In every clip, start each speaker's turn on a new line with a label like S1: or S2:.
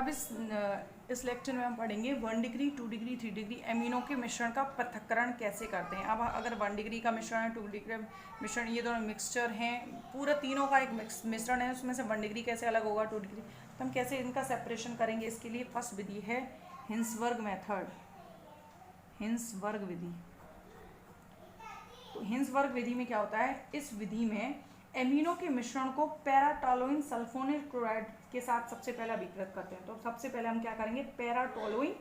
S1: अब इस लेक्चर में हम पढ़ेंगे 1 डिग्री 2 डिग्री 3 डिग्री एमिनो के मिश्रण का पृथक्करण कैसे करते हैं। अब अगर 1 डिग्री का मिश्रण है, 2 डिग्री का मिश्रण, ये दोनों मिक्सचर हैं, पूरा तीनों का एक मिश्रण है, उसमें से 1 डिग्री कैसे अलग होगा 2 डिग्री, तो हम कैसे इनका सेपरेशन करेंगे। इसके लिए फर्स्ट विधि है हिंसवर्ग मेथड, हिंसवर्ग विधि। तो हिंसवर्ग विधि में क्या होता है, इस विधि में एमिनो के मिश्रण को पैराटोलुइन सल्फोनिल क्लोराइड के साथ सबसे पहले अभिकृत करते हैं। तो सबसे पहले हम क्या करेंगे, पैराटोलुइन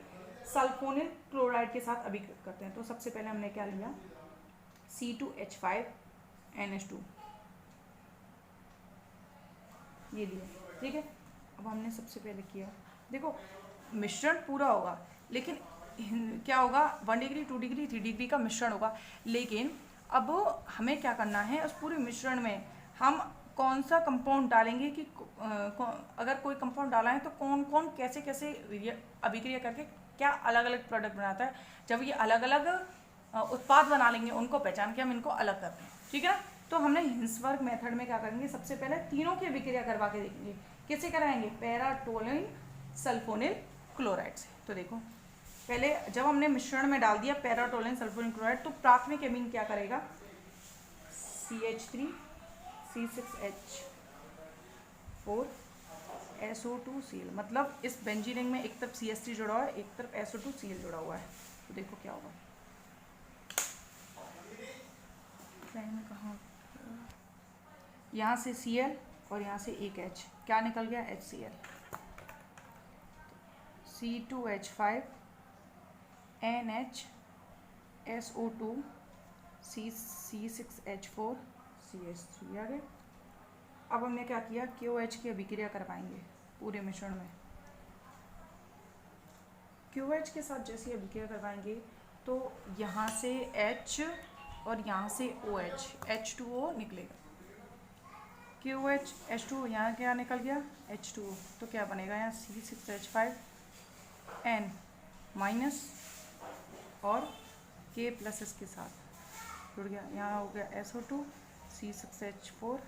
S1: सल्फोनिल क्लोराइड के साथ अभिकृत करते हैं। तो सबसे पहले हमने क्या लिया, C2H5NH2 ये लिया, ठीक है। अब हमने सबसे पहले किया, देखो मिश्रण पूरा होगा, लेकिन क्या होगा, 1 डिग्री 2 डिग्री 3 डिग्री का मिश्रण होगा, लेकिन अब हमें क्या करना है, उस पूरे मिश्रण में हम कौन सा कंपाउंड डालेंगे कि अगर कोई कंपाउंड डाला है तो कौन कौन कैसे कैसे अभिक्रिया करके क्या अलग अलग प्रोडक्ट बनाता है। जब ये अलग अलग उत्पाद बना लेंगे, उनको पहचान के हम इनको अलग करते हैं, ठीक है ना। तो हमने हिंसवर्ग मेथड में क्या करेंगे, सबसे पहले तीनों की अभिक्रिया करवा के देखेंगे। किससे कराएंगे, पैराटोलुइन सल्फोनिल क्लोराइड से। तो देखो पहले जब हमने मिश्रण में डाल दिया पैराटोलुइन सल्फोनिल क्लोराइड, तो प्राथमिक एमीन क्या करेगा, CH3 C6H4SO2Cl, मतलब इस बेंजीन रिंग में एक तरफ CH3 जुड़ा हुआ है, एक तरफ SO2Cl जुड़ा हुआ है। तो देखो क्या होगा, कहाँ, यहाँ से Cl और यहाँ से एक H, क्या निकल गया, HCl। C2H5NH C6H4CH3 आ गए। अब हमने क्या किया, QH की अभिक्रिया करवाएंगे पूरे मिश्रण में। QH के साथ जैसी अभिक्रिया करवाएंगे तो यहाँ से H और यहाँ से OH H2O निकलेगा। QH H2O, यहाँ क्या निकल गया, H2O। तो क्या बनेगा, यहाँ C6H5N माइनस और K प्लस इसके साथ जुड़ गया, यहाँ हो गया SO2 C6H4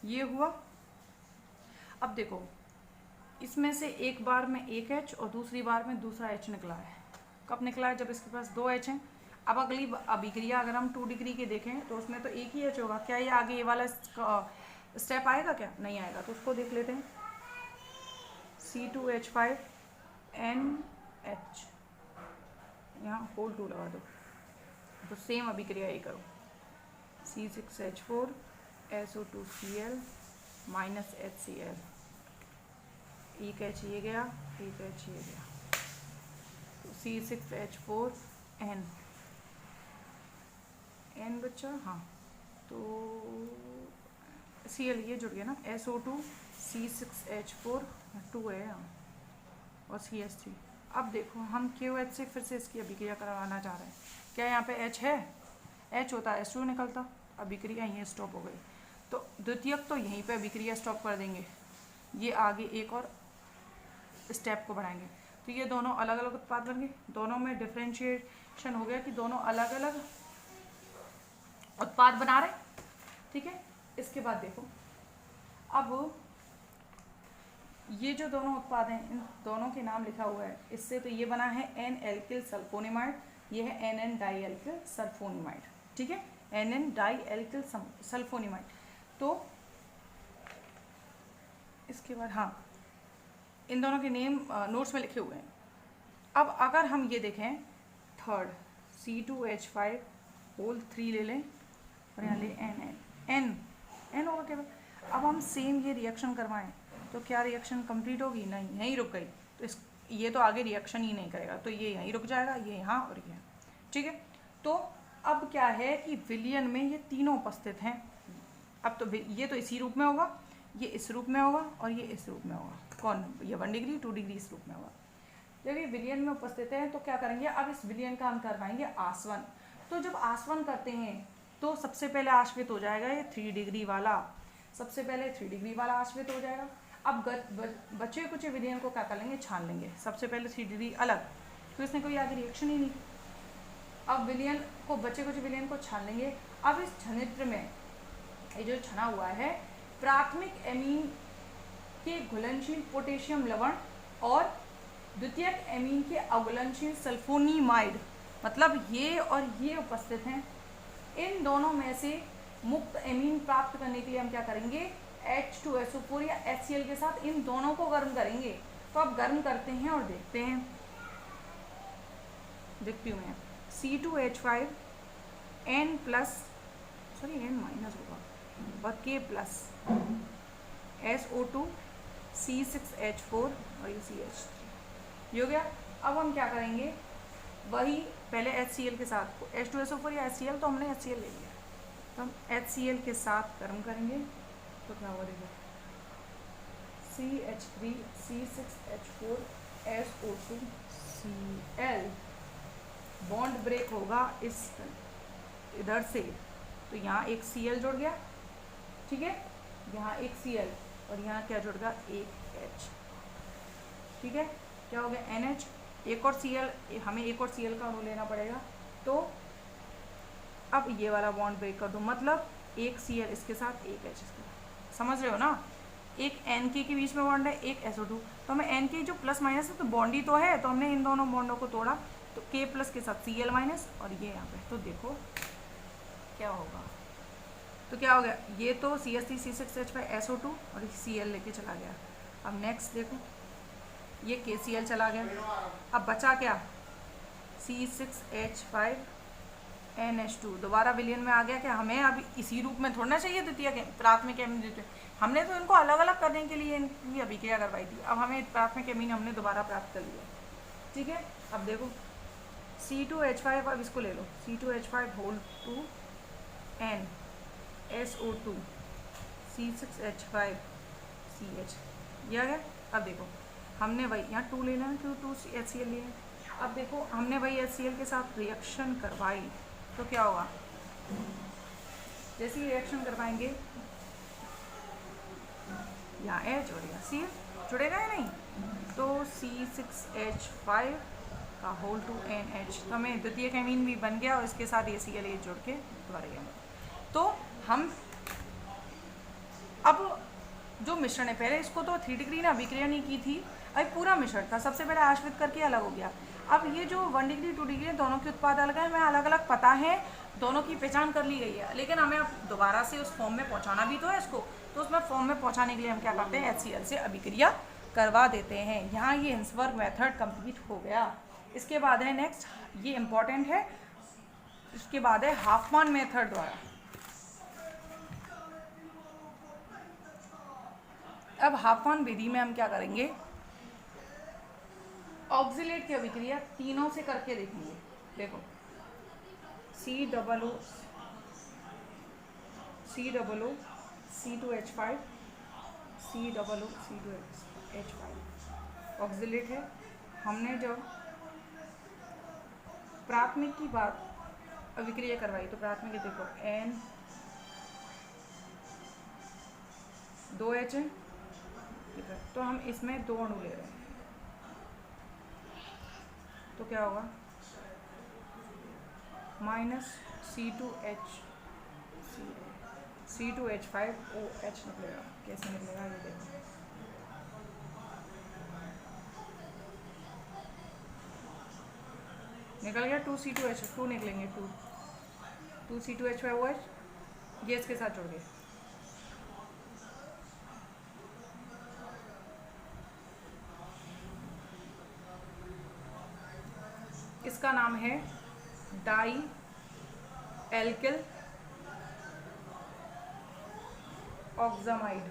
S1: ये हुआ। अब देखो इसमें से एक बार में एक H और दूसरी बार में दूसरा H निकला है। कब निकला है, जब इसके पास 2 H हैं। अब अगली अभिक्रिया अगर हम 2 डिग्री की देखें तो उसमें तो एक ही H होगा। क्या ये आगे ये वाला स्टेप आएगा, क्या नहीं आएगा, तो उसको देख लेते हैं। C2H5NH, यहाँ होल 2 लगा दो, तो सेम अभिक्रिया ये करो, C6H4SO2Cl माइनस HCl, एक H ये गया, एक H ये गया, तो C6H4N बच्चा, हाँ, तो Cl ये जुड़ गया ना, SO2 C6H4 2 है यहाँ और CH3। अब देखो हम QH से फिर से इसकी अभिक्रिया करवाना चाह रहे हैं। क्या यहाँ पे H है, H होता है H2 निकलता, अभिक्रिया यहीं स्टॉप हो गई। तो द्वितीयक तो यहीं पे अभिक्रिया स्टॉप कर देंगे, ये आगे एक और स्टेप को बढ़ाएंगे। तो ये दोनों अलग अलग उत्पाद बन गए, दोनों में डिफ्रेंशिएशन हो गया कि दोनों अलग अलग उत्पाद बना रहे, ठीक है। इसके बाद देखो अब ये जो दोनों उत्पाद हैं, इन दोनों के नाम लिखा हुआ है इससे। तो ये बना है N-एल्किल सल्फोनिमाइड, ये है NN डाइएल्किल सल्फोनिमाइड, ठीक है, NN डाइएल्किल सल्फोनिमाइड। तो इसके बाद हाँ, इन दोनों के नेम नोट्स में लिखे हुए हैं। अब अगर हम ये देखें थर्ड C2H5 ले लें और यहाँ ले N होगा केवल। अब हम सेम ये रिएक्शन करवाएं तो क्या रिएक्शन कंप्लीट होगी, नहीं, यहीं रुक गई। तो ये तो आगे रिएक्शन ही नहीं करेगा, तो ये यहीं रुक जाएगा, ये यहाँ और ये, ठीक है। तो अब क्या है कि विलयन में ये तीनों उपस्थित हैं। अब तो ये तो इसी रूप में होगा, ये इस रूप में होगा और ये इस रूप में होगा। कौन, ये 1 डिग्री 2 डिग्री इस रूप में होगा। जब ये विलयन में उपस्थित है तो क्या करेंगे, अब इस विलयन का हम करवाएंगे आसवन। तो जब आसवन करते हैं तो सबसे पहले आश्रित हो जाएगा ये 3 डिग्री वाला, सबसे पहले 3 डिग्री वाला आश्रित हो जाएगा। अब बचे कुछ विलयन को क्या कर लेंगे, छान लेंगे। सबसे पहले 3 डिग्री अलग, तो इसने कोई आगे रिएक्शन ही नहीं। अब विलयन को, बचे कुछ विलयन को छान लेंगे। अब इस छनित्र में ये जो छना हुआ है प्राथमिक एमीन के घुलनशील पोटेशियम लवण और द्वितीयक एमीन के अघुलनशील सल्फोनीमाइड, मतलब ये और ये उपस्थित हैं। इन दोनों में से मुक्त एमीन प्राप्त करने के लिए हम क्या करेंगे, H2SO4 या HCl के साथ इन दोनों को गर्म करेंगे। तो अब गर्म करते हैं और देखते हैं, देखती हूँ मैं। C2H5 N plus, sorry N minus होगा, और K प्लस, SO2 C6H4 और ये CH3, ये हो गया। अब हम क्या करेंगे, वही पहले HCl के साथ H2SO4 या HCl, तो हमने HCl ले लिया, तो हम HCl के साथ गर्म करेंगे। तो क्या होगा देखो, CH3 C6H4 SO2 Cl, bond break होगा इस इधर से, तो यहाँ एक Cl जुड़ गया, ठीक है, यहाँ एक Cl और यहाँ क्या जुड़ गया, एक H, ठीक है, क्या हो गया NH, एक और Cl, हमें एक और Cl का अणु लेना पड़ेगा। तो अब ये वाला बॉन्ड ब्रेक कर दो, मतलब एक Cl इसके साथ, एक H इसके साथ, समझ रहे हो ना। एक NK के बीच में बॉन्ड है, एक SO2, तो हमें NK जो प्लस माइनस है तो बॉन्ड ही तो है, तो हमने इन दोनों बॉन्डों को तोड़ा, तो K प्लस के साथ Cl माइनस और ये यहाँ पे, तो देखो क्या होगा, तो क्या हो गया, ये तो CH3 C6H5 SO2 और Cl लेके चला गया। अब नेक्स्ट देखो, ये KCl चला गया, अब बचा क्या, C6H5 NH2 दोबारा विलयन में आ गया। क्या हमें अब इसी रूप में थोड़ा चाहिए द्वितीय प्राथमिक एमीन द्वितीय, हमने तो इनको अलग अलग करने के लिए इनकी अभिक्रिया करवाई थी, अब हमें प्राथमिक एमीन हमने दोबारा प्राप्त कर लिया, ठीक है। अब देखो C2H5, अब इसको ले लो, C2H5 whole 2 N SO2 C6H5 CH, यह है। अब देखो हमने वही यहाँ 2 लेना है, क्यों 2 HCl लिए, अब देखो हमने वही HCl के साथ रिएक्शन करवाई, तो क्या होगा, जैसे ही रिएक्शन करवाएंगे यहाँ H और यहाँ Cl जुड़ेगा या नहीं, तो C6H5 का होल 2 NH, तो हमें द्वितीय एमीन भी बन गया और इसके साथ ये Cl जोड़ के बन गया। तो हम अब जो मिश्रण है, पहले इसको तो 3 डिग्री ने अभिक्रिया नहीं की थी, अब पूरा मिश्रण था, सबसे पहले आश्रित करके अलग हो गया। अब ये जो 1 डिग्री 2 डिग्री दोनों के उत्पाद अलग हैं, मैं अलग अलग पता है, दोनों की पहचान कर ली गई है, लेकिन हमें अब दोबारा से उस फॉर्म में पहुंचाना भी तो है इसको, तो उसमें फॉर्म में पहुंचाने के लिए हम क्या करते हैं, HCl से अभिक्रिया करवा देते हैं। यहाँ ये हिंसबर्ग मेथड कंप्लीट हो गया। इसके बाद है नेक्स्ट, ये इंपॉर्टेंट है, इसके बाद है हाफमान मेथड द्वारा। अब हाफमान विधि में हम क्या करेंगे, ऑक्सिलेट की अभिक्रिया तीनों से करके देखेंगे। देखो COO C2H5 COO C2H5 oxalate है। हमने जब प्राथमिक की बात अभिक्रिया करवाई, तो प्राथमिक देखो N 2H है, तो हम इसमें 2 अणु ले रहे हैं, तो क्या होगा, माइनस C2H5 OH निकलेगा। कैसे निकलेगा ये देखो, निकल गया 2C2H2 निकलेंगे, 2C2H5 OH, ये इसके साथ जुड़ गए। इसका नाम है डाई एल्किल ऑक्सामाइड।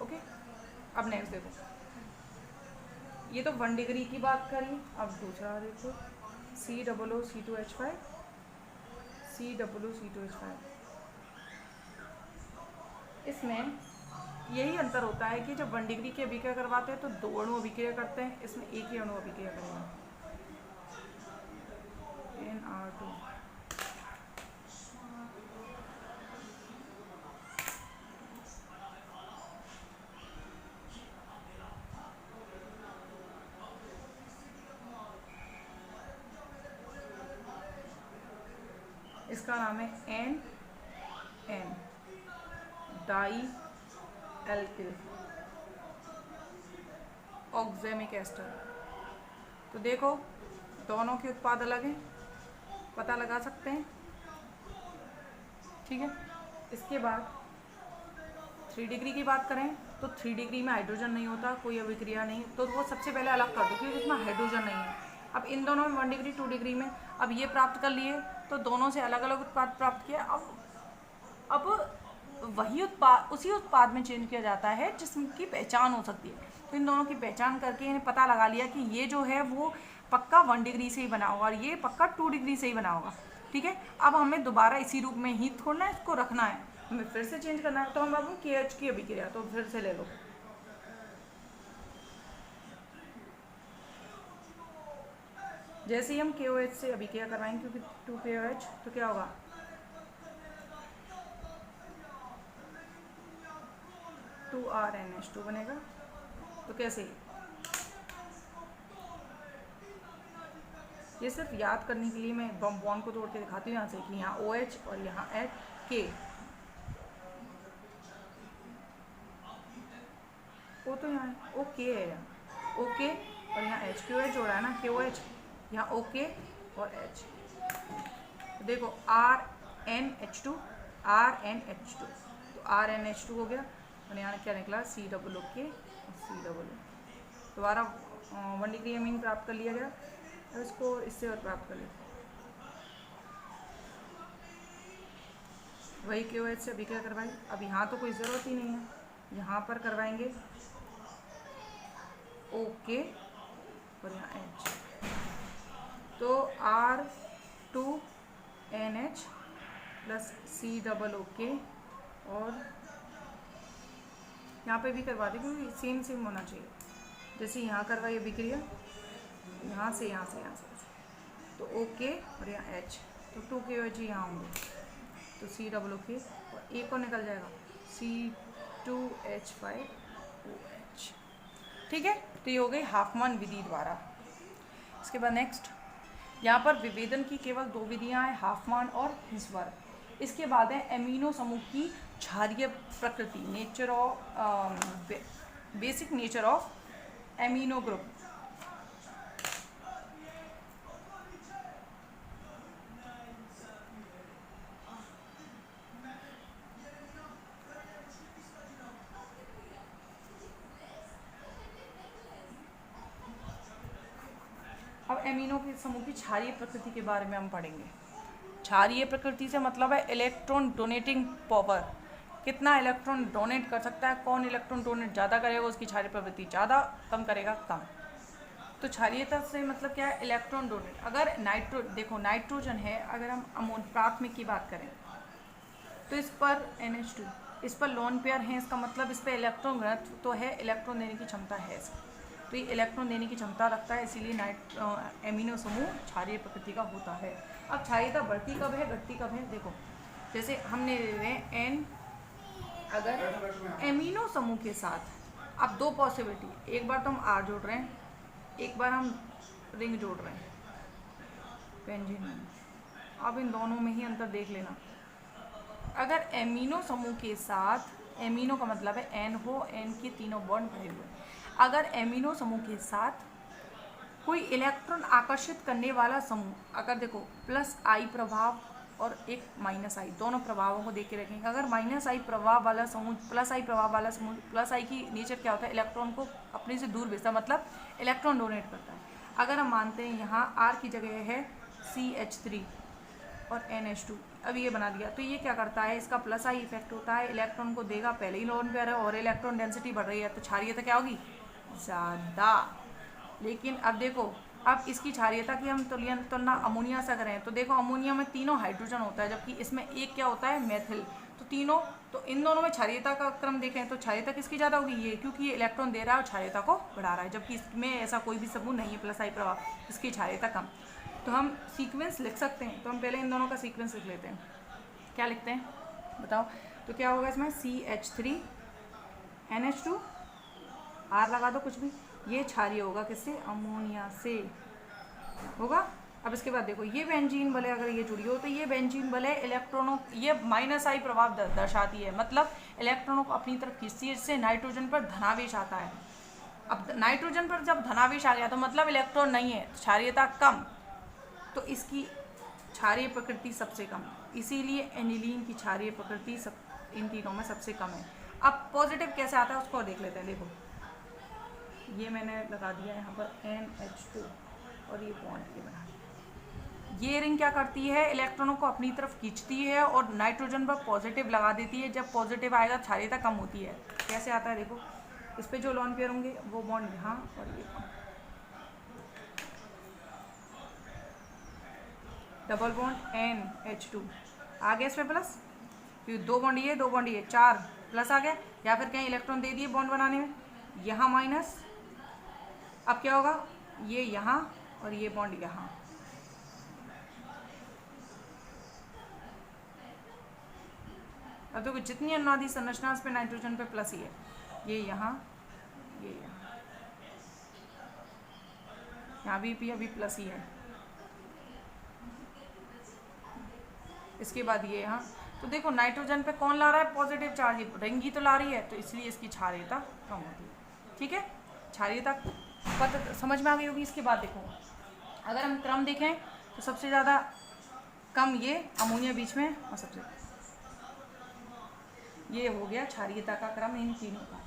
S1: ओके, अब नेक्स्ट देखो, ये तो 1 डिग्री की बात करी, अब दूसरा देखो COO C2H5 COO C2H5। इसमें यही अंतर होता है कि जब 1 डिग्री की अभिक्रिया करवाते हैं तो 2 अणु अभिक्रिया करते हैं, इसमें एक ही अणु अभिक्रिया करेगा, NR2। इसका नाम है NN डाई एल्किल ऑक्जेमिक एस्टर। तो देखो दोनों के उत्पाद अलग हैं, पता लगा सकते हैं, ठीक है। इसके बाद 3 डिग्री की बात करें तो 3 डिग्री में हाइड्रोजन नहीं होता, कोई अभिक्रिया नहीं, तो वो सबसे पहले अलग कर दो क्योंकि उसमें हाइड्रोजन नहीं है। अब इन दोनों में 1 डिग्री 2 डिग्री में अब ये प्राप्त कर लिए, तो दोनों से अलग अलग उत्पाद प्राप्त किया। अब वही उत्पाद उसी उत्पाद में चेंज किया जाता है जिसकी पहचान हो सकती है। तो इन दोनों की पहचान करके इन्हें पता लगा लिया कि ये जो है वो पक्का 1 डिग्री से ही बना होगा और ये पक्का 2 डिग्री से ही बना होगा, ठीक है। अब हमें दोबारा इसी रूप में ही थोड़ा इसको रखना है, हमें फिर से चेंज करना है। तो हम अब KH की अभिक्रिया तो फिर से ले लो, जैसे ही हम KOH से अभिक्रिया करवाएंगे क्योंकि 2KOH, तो क्या होगा 2RNH2 बनेगा। तो कैसे, ये सिर्फ याद करने के लिए मैं बॉन्ड को तोड़ के दिखाती हूँ यहाँ से कि यहाँ OH और यहाँ K, वो तो यहाँ OK है, यहाँ OK और यहाँ H, QH जोड़ा है ना, KOH, यहाँ OK और H। देखो RNH2 RNH2, तो RNH2 हो गया और यहाँ क्या निकला COOK COO। दोबारा 1 डिग्री अमीन प्राप्त कर लिया गया। अब इसको इससे और प्राप्त कर लेते वही KOH से अभिक्रिया करवाई। अब यहाँ तो कोई ज़रूरत ही नहीं है, यहाँ पर करवाएंगे OK और यहाँ H, तो R2NH प्लस COOK और यहाँ पे भी करवा दें क्योंकि सेम होना चाहिए। जैसे यहाँ करवाई अभिक्रिया, यहाँ से तो OK और यहाँ H, तो 2KOH यहाँ होंगे, तो COOK और एक को निकल जाएगा C2H5OH, ठीक है। तो ये हो गई हाफमैन विधि द्वारा। इसके बाद नेक्स्ट, यहाँ पर विभेदन की केवल 2 विधियाँ हैं, हाफमैन और हिल्सवर्थ। इसके बाद है एमिनो समूह की क्षारीय प्रकृति, nature of basic nature of amino group. अब एमिनो के समूह की क्षारीय प्रकृति के बारे में हम पढ़ेंगे। क्षारीय प्रकृति से मतलब है इलेक्ट्रॉन डोनेटिंग पावर, कितना इलेक्ट्रॉन डोनेट कर सकता है, कौन इलेक्ट्रॉन डोनेट ज़्यादा करेगा उसकी क्षारीय प्रवृत्ति ज़्यादा, कम करेगा कम। तो क्षारीयता से मतलब क्या है, इलेक्ट्रॉन डोनेट। अगर नाइट्रोजन है, अगर हम प्राथमिक की बात करें तो इस पर NH2, इस पर लोन पेयर है, इसका मतलब इस पर इलेक्ट्रॉन घनत्व तो है, इलेक्ट्रॉन देने की क्षमता है इसकी, तो ये इलेक्ट्रॉन देने की क्षमता रखता है, इसीलिए एमिनो समूह क्षारीय प्रकृति का होता है। अब क्षारीयता बढ़ती कब है घटती कब है, देखो जैसे हमने ले रहे हैं N, अगर एमिनो समूह के साथ अब 2 पॉसिबिलिटी, एक बार तो हम R जोड़ रहे हैं, एक बार हम रिंग जोड़ रहे हैं बेंजीन। अब इन दोनों में ही अंतर देख लेना। अगर एमिनो समूह के साथ, एमिनो का मतलब है N हो, N के तीनों बॉन्ड भरे हुए, अगर एमिनो समूह के साथ कोई इलेक्ट्रॉन आकर्षित करने वाला समूह, अगर देखो प्लस I प्रभाव और एक माइनस I, दोनों प्रभावों को देख के रखेंगे। अगर माइनस I प्रभाव वाला समूह, प्लस I प्रभाव वाला समूह, प्लस I की नेचर क्या होता है, इलेक्ट्रॉन को अपने से दूर भेजता, मतलब इलेक्ट्रॉन डोनेट करता है। अगर हम मानते हैं यहाँ R की जगह है CH3 और NH2, अब ये बना दिया, तो ये क्या करता है, इसका प्लस I इफेक्ट होता है, इलेक्ट्रॉन को देगा, पहले ही लोन पेयर है और इलेक्ट्रॉन डेंसिटी बढ़ रही है, तो क्षारीयता क्या होगी, ज़्यादा। लेकिन अब देखो, अब इसकी क्षारीयता की हम तुलना अमोनिया से करें तो देखो अमोनिया में तीनों हाइड्रोजन होता है, जबकि इसमें एक क्या होता है, मेथिल। तो तीनों, तो इन दोनों में क्षारीयता का क्रम देखें तो क्षारीयता किसकी ज़्यादा होगी, ये, क्योंकि ये इलेक्ट्रॉन दे रहा है और क्षारीयता को बढ़ा रहा है, जबकि इसमें ऐसा कोई भी समूह नहीं है प्लस I प्रभाव, इसकी क्षारीयता कम। तो हम सीक्वेंस लिख सकते हैं, तो हम पहले इन दोनों का सीक्वेंस लिख लेते हैं। क्या लिखते हैं बताओ, तो क्या होगा इसमें CH3 NH2 R लगा दो कुछ भी, ये क्षारीय होगा किससे, अमोनिया से होगा, अब इसके बाद देखो ये बेंजीन भले अगर ये जुड़ी हो तो ये बेंजीन भले इलेक्ट्रॉनों, ये -I प्रभाव दर्शाती है, मतलब इलेक्ट्रॉनों को अपनी तरफ खींचती है, जिससे नाइट्रोजन पर धनावेश आता है। अब नाइट्रोजन पर जब धनावेश आ गया तो मतलब इलेक्ट्रॉन नहीं है, क्षारीयता कम, तो इसकी क्षारीय प्रकृति सबसे कम, इसीलिए एनिलीन की क्षारीय प्रकृति इन तीनों में सबसे कम है। अब पॉजिटिव कैसे आता है उसको देख लेते हैं। देखो ये मैंने लगा दिया यहाँ पर NH2 और ये बॉन्ड ये बना दिया। ये रिंग क्या करती है, इलेक्ट्रॉनों को अपनी तरफ खींचती है और नाइट्रोजन पर पॉजिटिव लगा देती है। जब पॉजिटिव आएगा क्षारीयता कम होती है। कैसे आता है देखो, इस पे जो लोन पेयर होंगे वो बॉन्ड यहाँ और ये डबल बॉन्ड NH2 आ गया, इसमें प्लस, फिर 2 बॉन्ड ये 2 बॉन्ड ये 4 प्लस आ गया, या फिर कहीं इलेक्ट्रॉन दे दिए बॉन्ड बनाने में, यहाँ माइनस। अब क्या होगा, ये यहाँ और ये बॉन्ड यहाँ। अब देखो जितनी अनुनादी संरचना उस पे नाइट्रोजन पे प्लस ही है, ये यहाँ ये यहाँ भी अभी प्लस ही है। इसके बाद ये यहाँ, तो देखो नाइट्रोजन पे कौन ला रहा है पॉजिटिव चार्ज, रिंग ही तो ला रही है, तो इसलिए इसकी क्षारीयता कम होती है। ठीक है, क्षारीयता पता समझ में आ गई होगी। इसके बाद देखो अगर हम क्रम देखें तो सबसे ज़्यादा कम ये अमोनिया बीच में, और सबसे ये हो गया क्षारीयता का क्रम इन तीनों का।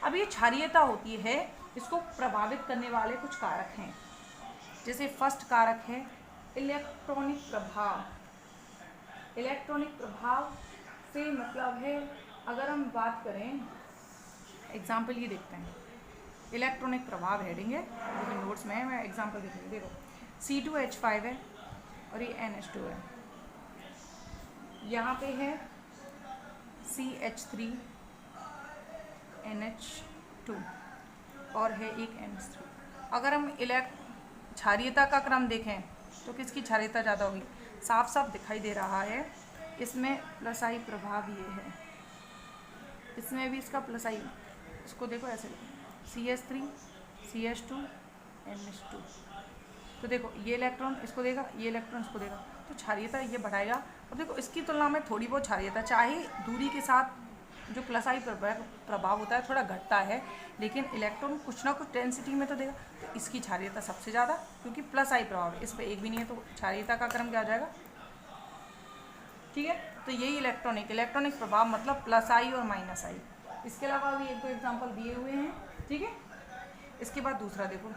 S1: अब ये क्षारीयता होती है, इसको प्रभावित करने वाले कुछ कारक हैं। जैसे फर्स्ट कारक है इलेक्ट्रॉनिक प्रभाव। इलेक्ट्रॉनिक प्रभाव से मतलब है, अगर हम बात करें एग्जाम्पल ये देखते हैं, इलेक्ट्रॉनिक प्रभाव हेडिंग है जो नोट्स में है, मैं एग्जाम्पल देखूँगी। देखो C2H5 है और ये NH2 है, यहाँ पे है CH3 NH2 और है एक NH3। अगर हम क्षारीयता का क्रम देखें तो किसकी क्षारीयता ज़्यादा होगी, साफ साफ दिखाई दे रहा है। इसमें +I प्रभाव ये है, इसमें भी इसका +I, इसको देखो ऐसे CH3 CH2 NH2, तो देखो ये इलेक्ट्रॉन इसको देगा, ये इलेक्ट्रॉन इसको देगा, तो क्षारीयता ये बढ़ाएगा। और देखो इसकी तुलना में थोड़ी बहुत क्षारीयता, चाहे दूरी के साथ जो +I प्रभाव होता है थोड़ा घटता है, लेकिन इलेक्ट्रॉन कुछ ना कुछ डेंसिटी में तो देगा, तो इसकी क्षारीयता सबसे ज़्यादा, क्योंकि +I प्रभाव है, इस पर एक भी नहीं है, तो क्षारीयता का क्रम क्या हो जाएगा। ठीक है, तो यही इलेक्ट्रॉनिक प्रभाव मतलब +I और -I। इसके अलावा भी 1-2 एग्जाम्पल दिए हुए हैं। ठीक है, इसके बाद दूसरा देखो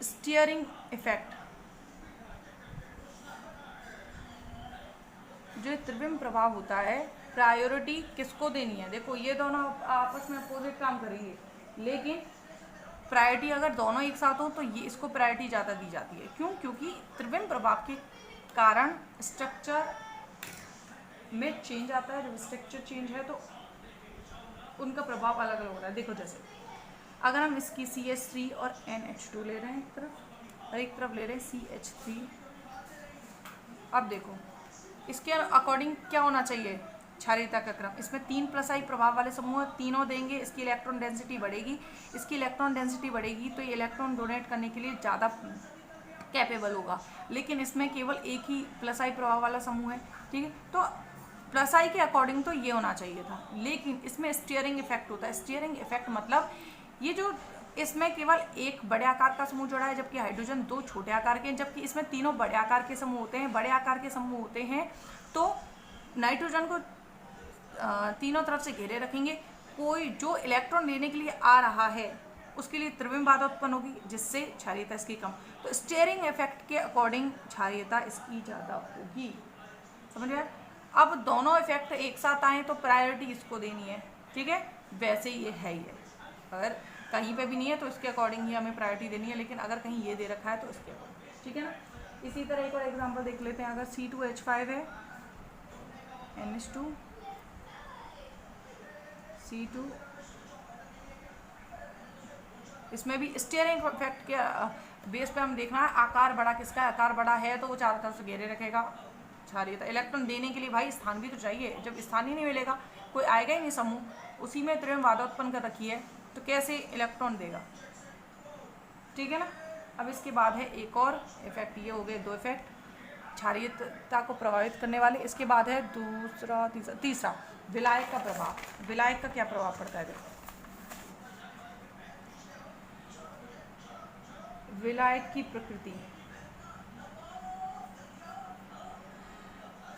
S1: स्टीयरिंग इफेक्ट। जो त्रिविम प्रभाव होता है, प्रायोरिटी किसको देनी है, देखो ये दोनों आपस में अपोजिट काम करेंगे, लेकिन प्रायोरिटी अगर दोनों एक साथ हो तो ये इसको प्रायोरिटी ज़्यादा दी जाती है। क्यों, क्योंकि त्रिविम प्रभाव के कारण स्ट्रक्चर में चेंज आता है। जब स्ट्रक्चर चेंज है तो उनका प्रभाव अलग अलग हो रहा है। देखो जैसे अगर हम इसकी CH3 और NH2 ले रहे हैं एक तरफ और एक तरफ ले रहे हैं CH3, अब देखो इसके अकॉर्डिंग क्या होना चाहिए क्षारीयता का क्रम। इसमें 3 +I प्रभाव वाले समूह तीनों देंगे, इसकी इलेक्ट्रॉन डेंसिटी बढ़ेगी। इसकी इलेक्ट्रॉन डेंसिटी बढ़ेगी तो ये इलेक्ट्रॉन डोनेट करने के लिए ज़्यादा कैपेबल होगा, लेकिन इसमें केवल एक ही +I प्रभाव वाला समूह है। ठीक है, तो +I के अकॉर्डिंग तो ये होना चाहिए था, लेकिन इसमें स्टीयरिंग इफेक्ट होता है। स्टीयरिंग इफेक्ट मतलब ये जो इसमें केवल एक बड़े आकार का समूह जोड़ा है, जबकि हाइड्रोजन 2 छोटे आकार के हैं, जबकि इसमें तीनों बड़े आकार के समूह होते हैं। बड़े आकार के समूह होते हैं तो नाइट्रोजन को तीनों तरफ से घेरे रखेंगे। कोई जो इलेक्ट्रॉन लेने के लिए आ रहा है उसके लिए त्रिविम बाधा उत्पन्न होगी, जिससे क्षारीयता इसकी कम। तो स्टीयरिंग इफेक्ट के अकॉर्डिंग क्षारीयता इसकी ज़्यादा होगी। समझ गए। अब दोनों इफेक्ट एक साथ आए तो प्रायोरिटी इसको देनी है। ठीक है, वैसे ये है ही है, अगर कहीं पे भी नहीं है तो इसके अकॉर्डिंग ही हमें प्रायोरिटी देनी है, लेकिन अगर कहीं ये दे रखा है तो इसके अकॉर्डिंग। ठीक है ना। इसी तरह एक और एग्जांपल देख लेते हैं। अगर C2H5 है, NH2 C2, इसमें भी स्टीयरिंग इफेक्ट के बेस पे हम देखना है आकार बड़ा किसका है। आकार बड़ा है तो वो चारों तरफ से घेरे रखेगा क्षारीयता। इलेक्ट्रॉन देने के लिए भाई स्थान भी तो चाहिए, जब स्थान ही नहीं मिलेगा कोई आएगा ही नहीं समूह, उसी में त्रिविम बाधा उत्पन्न कर रखी है तो कैसे इलेक्ट्रॉन देगा। ठीक है ना। अब इसके बाद है एक और इफेक्ट, ये हो गए 2 इफेक्ट क्षारीयता को प्रभावित करने वाले। इसके बाद है तीसरा विलायक का प्रभाव। विलायक का क्या प्रभाव पड़ता है? देखो विलायक की प्रकृति,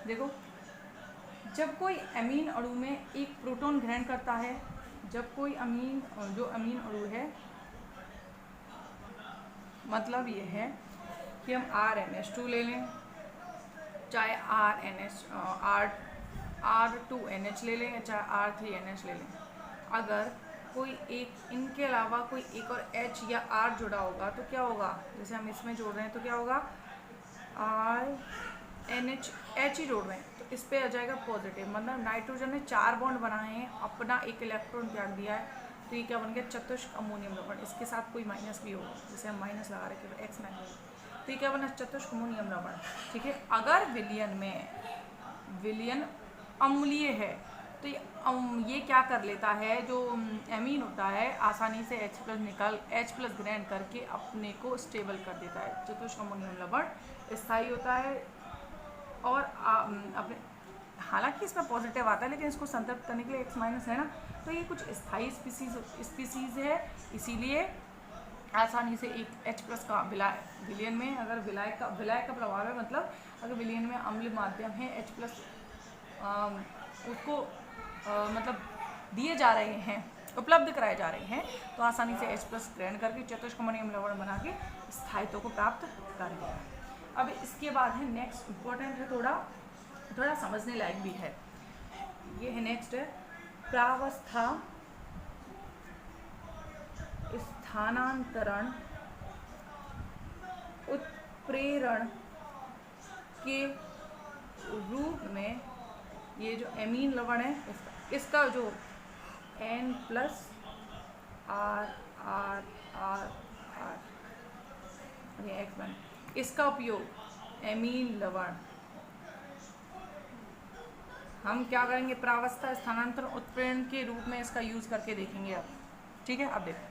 S1: देखो जब कोई अमीन अणु में एक प्रोटॉन ग्रहण करता है, जब कोई अमीन अणु है, मतलब ये है कि हम RNH2 ले लें, चाहे R2NH ले लें, चाहे R3NH ले लें, अगर कोई एक इनके अलावा कोई एक और H या R जुड़ा होगा तो क्या होगा? जैसे हम इसमें जोड़ रहे हैं तो क्या होगा? RNH H ही जोड़ रहे हैं तो इस पे आ जाएगा पॉजिटिव, मतलब नाइट्रोजन ने 4 बॉन्ड बनाए हैं, अपना एक इलेक्ट्रॉन त्याग दिया है, तो ये क्या बन गया? चतुष्क अमोनियम लवण। इसके साथ कोई माइनस भी होगा, जैसे हम माइनस लगा रहे हैं X माइनस, तो ये क्या बना? चतुष्क अमोनियम लवण। ठीक है, अगर विलयन अम्लीय है तो ये क्या कर लेता है? जो एमीन होता है आसानी से H+ ग्रहण करके अपने को स्टेबल कर देता है। चतुष्क अमोनियम लवण स्थायी होता है और अपने, हालांकि इसमें पॉजिटिव आता है लेकिन इसको संतृप्त करने के लिए X- है ना, तो ये कुछ स्थायी स्पीसीज है, इसीलिए आसानी से एक H+ का विलयन में, अगर विलायक का प्रभाव है, मतलब अगर विलयन में अम्ल माध्यम है H+ उसको मतलब दिए जा रहे हैं, उपलब्ध कराए जा रहे हैं, तो आसानी से H+ ग्रहण करके चतुष्क अमोनियम लवण बना के स्थायित्व को प्राप्त कर लिया। अब इसके बाद है नेक्स्ट इम्पोर्टेंट है, थोड़ा समझने लायक भी है, ये है नेक्स्ट है प्रावस्था स्थानांतरण उत्प्रेरण के रूप में ये जो एमीन लवण है इसका जो N+R ये X1, इसका उपयोग एमीन लवण हम क्या करेंगे? प्रावस्था स्थानांतरण उत्प्रेरण के रूप में इसका यूज करके देखेंगे अब। ठीक है, अब देखो